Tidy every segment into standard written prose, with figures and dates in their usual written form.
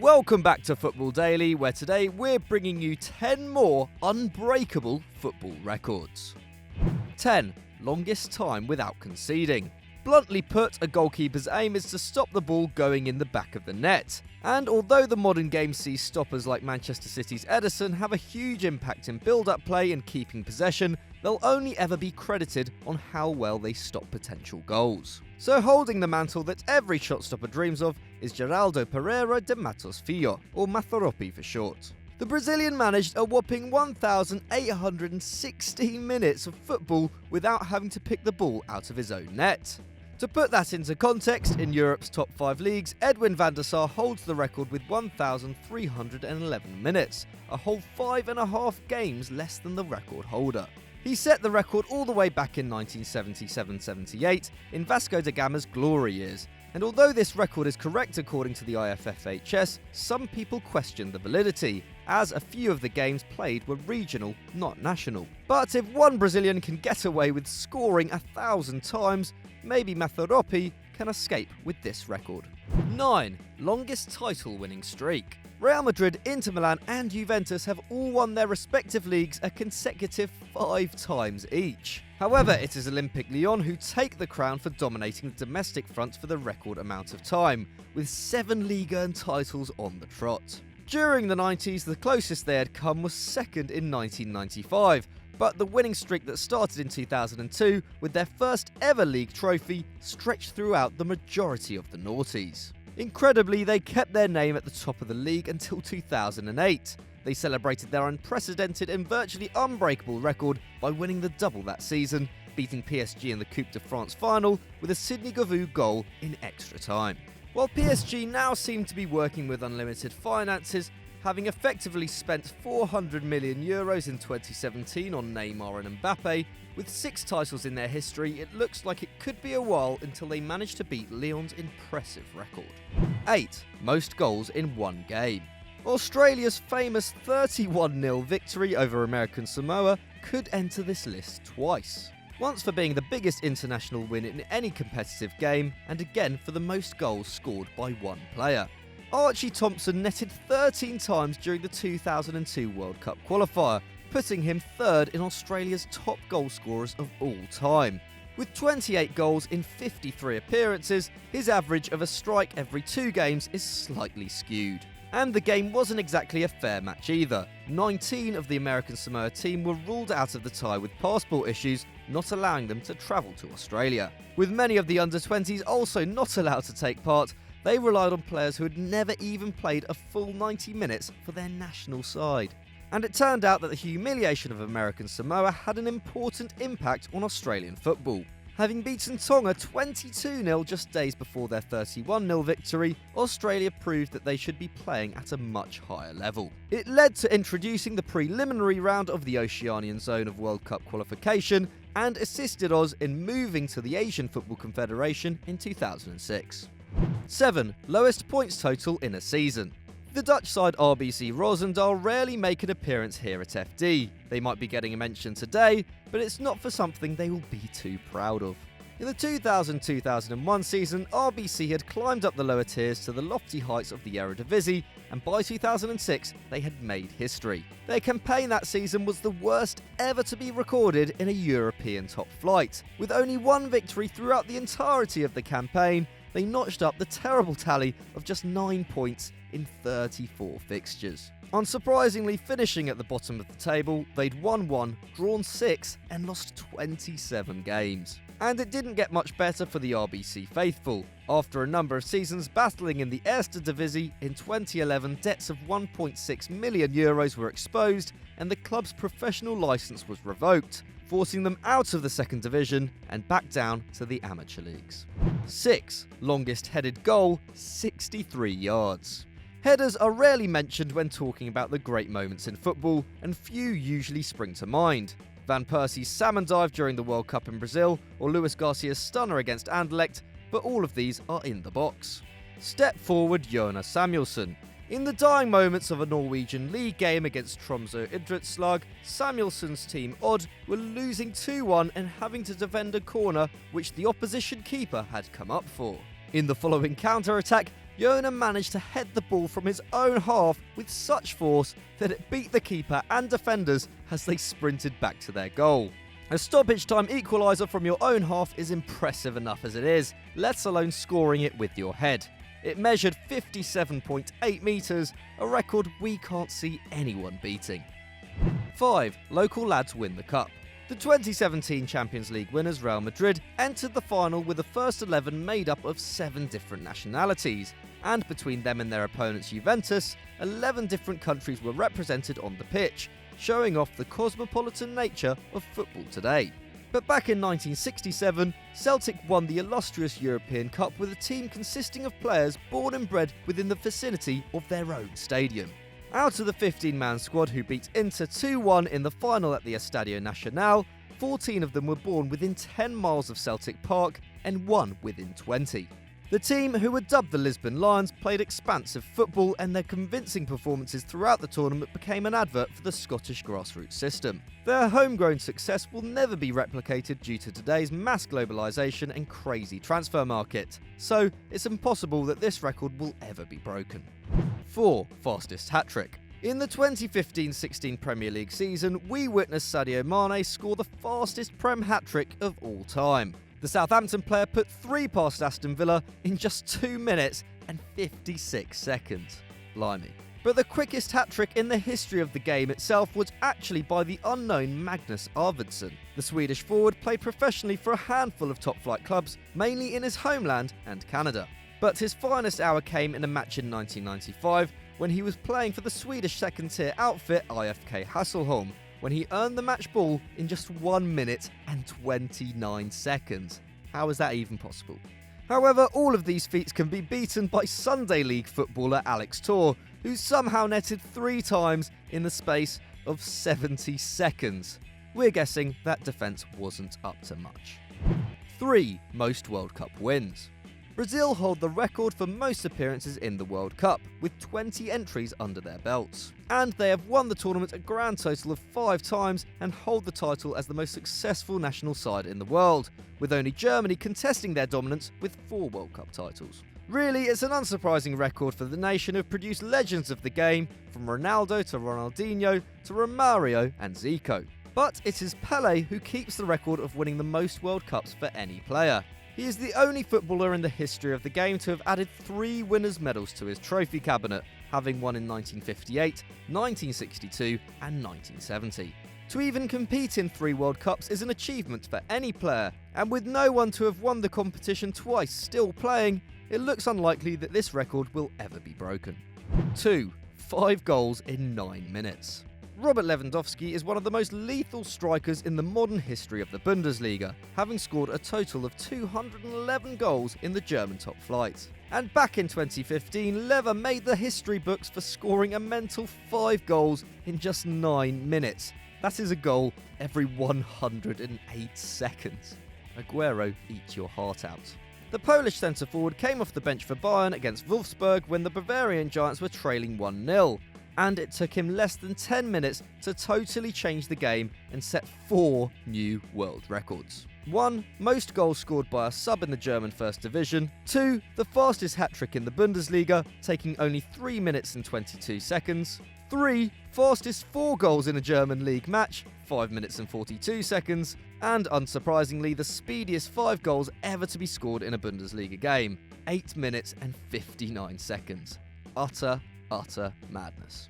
Welcome back to Football Daily, where today we're bringing you 10 more unbreakable football records. 10. Longest time without conceding. Bluntly put, a goalkeeper's aim is to stop the ball going in the back of the net. And although the modern game sees stoppers like Manchester City's Ederson have a huge impact in build-up play and keeping possession, they'll only ever be credited on how well they stop potential goals. So holding the mantle that every shot stopper dreams of is Geraldo Pereira de Matos Filho, or Mathoropi for short. The Brazilian managed a whopping 1,816 minutes of football without having to pick the ball out of his own net. To put that into context, in Europe's top 5 leagues, Edwin van der Sar holds the record with 1,311 minutes, a whole 5.5 games less than the record holder. He set the record all the way back in 1977-78 in Vasco da Gama's glory years, and although this record is correct according to the IFFHS, some people question the validity, as a few of the games played were regional, not national. But if one Brazilian can get away with scoring 1,000 times, maybe Mathoropi can escape with this record. 9. Longest title-winning streak. Real Madrid, Inter Milan and Juventus have all won their respective leagues a consecutive 5 times each. However, it is Olympique Lyon who take the crown for dominating the domestic front for the record amount of time, with 7 Ligue 1 titles on the trot. During the 90s, the closest they had come was second in 1995, but the winning streak that started in 2002 with their first ever league trophy stretched throughout the majority of the noughties. Incredibly, they kept their name at the top of the league until 2008. They celebrated their unprecedented and virtually unbreakable record by winning the double that season, beating PSG in the Coupe de France final with a Sidney Govou goal in extra time. While PSG now seem to be working with unlimited finances, having effectively spent €400 million in 2017 on Neymar and Mbappe, with 6 titles in their history, it looks like it could be a while until they manage to beat Lyon's impressive record. 8. Most goals in one game. Australia's famous 31-0 victory over American Samoa could enter this list twice. Once for being the biggest international win in any competitive game, and again for the most goals scored by one player. Archie Thompson netted 13 times during the 2002 World Cup qualifier, putting him third in Australia's top goal scorers of all time. With 28 goals in 53 appearances, his average of a strike every 2 games is slightly skewed. And the game wasn't exactly a fair match either. 19 of the American Samoa team were ruled out of the tie with passport issues, not allowing them to travel to Australia. With many of the under-20s also not allowed to take part, they relied on players who had never even played a full 90 minutes for their national side. And it turned out that the humiliation of American Samoa had an important impact on Australian football. Having beaten Tonga 22-0 just days before their 31-0 victory, Australia proved that they should be playing at a much higher level. It led to introducing the preliminary round of the Oceanian Zone of World Cup qualification and assisted Oz in moving to the Asian Football Confederation in 2006. 7. Lowest points total in a season. The Dutch side RBC Roosendaal rarely make an appearance here at FD. They might be getting a mention today, but it's not for something they will be too proud of. In the 2000-2001 season, RBC had climbed up the lower tiers to the lofty heights of the Eredivisie, and by 2006, they had made history. Their campaign that season was the worst ever to be recorded in a European top flight. With only 1 victory throughout the entirety of the campaign, they notched up the terrible tally of just 9 points in 34 fixtures. Unsurprisingly, finishing at the bottom of the table, they'd won 1, drawn 6, and lost 27 games. And it didn't get much better for the RBC faithful. After a number of seasons battling in the Eerste Divisie, in 2011 debts of €1.6 million were exposed, and the club's professional licence was revoked, forcing them out of the second division and back down to the amateur leagues. 6. Longest headed goal, 63 yards. Headers are rarely mentioned when talking about the great moments in football, and few usually spring to mind. Van Persie's salmon dive during the World Cup in Brazil, or Luis Garcia's stunner against Anderlecht, but all of these are in the box. Step forward Jonas Samuelsson. In the dying moments of a Norwegian league game against Tromsø Idrettslag, Samuelsson's team Odd were losing 2-1 and having to defend a corner which the opposition keeper had come up for. In the following counter-attack, Jona managed to head the ball from his own half with such force that it beat the keeper and defenders as they sprinted back to their goal. A stoppage time equaliser from your own half is impressive enough as it is, let alone scoring it with your head. It measured 57.8 metres, a record we can't see anyone beating. 5. Local lads win the cup. The 2017 Champions League winners Real Madrid entered the final with a first 11 made up of 7 different nationalities, and between them and their opponents Juventus, 11 different countries were represented on the pitch, showing off the cosmopolitan nature of football today. But back in 1967, Celtic won the illustrious European Cup with a team consisting of players born and bred within the vicinity of their own stadium. Out of the 15-man squad who beat Inter 2-1 in the final at the Estadio Nacional, 14 of them were born within 10 miles of Celtic Park and 1 within 20. The team, who were dubbed the Lisbon Lions, played expansive football, and their convincing performances throughout the tournament became an advert for the Scottish grassroots system. Their homegrown success will never be replicated due to today's mass globalisation and crazy transfer market, so it's impossible that this record will ever be broken. 4. Fastest hat-trick. In the 2015-16 Premier League season, we witnessed Sadio Mane score the fastest Prem hat-trick of all time. The Southampton player put 3 past Aston Villa in just 2 minutes and 56 seconds. Blimey. But the quickest hat-trick in the history of the game itself was actually by the unknown Magnus Arvidsson. The Swedish forward played professionally for a handful of top-flight clubs, mainly in his homeland and Canada. But his finest hour came in a match in 1995 when he was playing for the Swedish second-tier outfit IFK Hasselholm, when he earned the match ball in just 1 minute and 29 seconds. How is that even possible? However, all of these feats can be beaten by Sunday League footballer Alex Tor, who somehow netted 3 times in the space of 70 seconds. We're guessing that defence wasn't up to much. 3. Most World Cup wins. Brazil hold the record for most appearances in the World Cup, with 20 entries under their belts. And they have won the tournament a grand total of 5 times and hold the title as the most successful national side in the world, with only Germany contesting their dominance with 4 World Cup titles. Really, it's an unsurprising record for the nation who've produced legends of the game, from Ronaldo to Ronaldinho to Romario and Zico. But it is Pelé who keeps the record of winning the most World Cups for any player. He is the only footballer in the history of the game to have added 3 winners' medals to his trophy cabinet, having won in 1958, 1962 and 1970. To even compete in 3 World Cups is an achievement for any player, and with no one to have won the competition twice still playing, it looks unlikely that this record will ever be broken. 2. 5 goals in 9 minutes. Robert Lewandowski is one of the most lethal strikers in the modern history of the Bundesliga, having scored a total of 211 goals in the German top flight. And back in 2015, Lever made the history books for scoring a mental 5 goals in just 9 minutes. That is a goal every 108 seconds. Aguero, eat your heart out. The Polish centre-forward came off the bench for Bayern against Wolfsburg when the Bavarian Giants were trailing 1-0. And it took him less than 10 minutes to totally change the game and set 4 new world records. 1. Most goals scored by a sub in the German First Division. 2. The fastest hat-trick in the Bundesliga, taking only 3 minutes and 22 seconds. 3. Fastest 4 goals in a German league match, 5 minutes and 42 seconds. And unsurprisingly, the speediest 5 goals ever to be scored in a Bundesliga game, 8 minutes and 59 seconds. Utter madness.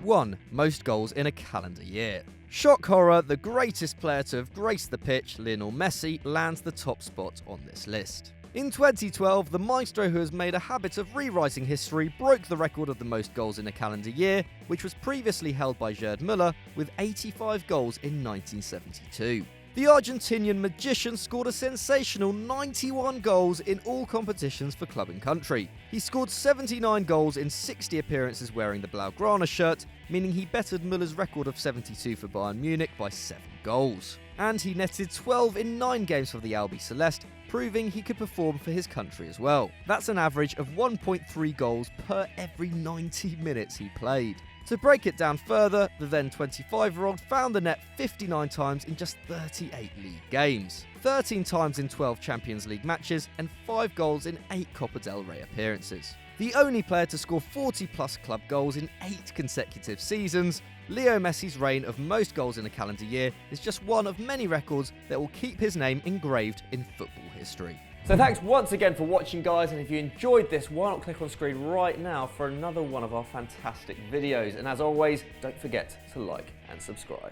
1. Most goals in a calendar year. Shock horror, the greatest player to have graced the pitch, Lionel Messi, lands the top spot on this list. In 2012, the maestro who has made a habit of rewriting history broke the record of the most goals in a calendar year, which was previously held by Gerd Müller with 85 goals in 1972. The Argentinian magician scored a sensational 91 goals in all competitions for club and country. He scored 79 goals in 60 appearances wearing the Blaugrana shirt, meaning he bettered Müller's record of 72 for Bayern Munich by 7 goals. And he netted 12 in 9 games for the Albi Celeste, proving he could perform for his country as well. That's an average of 1.3 goals per every 90 minutes he played. To break it down further, the then 25-year-old found the net 59 times in just 38 league games, 13 times in 12 Champions League matches, and 5 goals in 8 Copa del Rey appearances. The only player to score 40-plus club goals in 8 consecutive seasons, Leo Messi's reign of most goals in a calendar year is just one of many records that will keep his name engraved in football history. So thanks once again for watching, guys, and if you enjoyed this, why not click on screen right now for another one of our fantastic videos. And as always, don't forget to like and subscribe.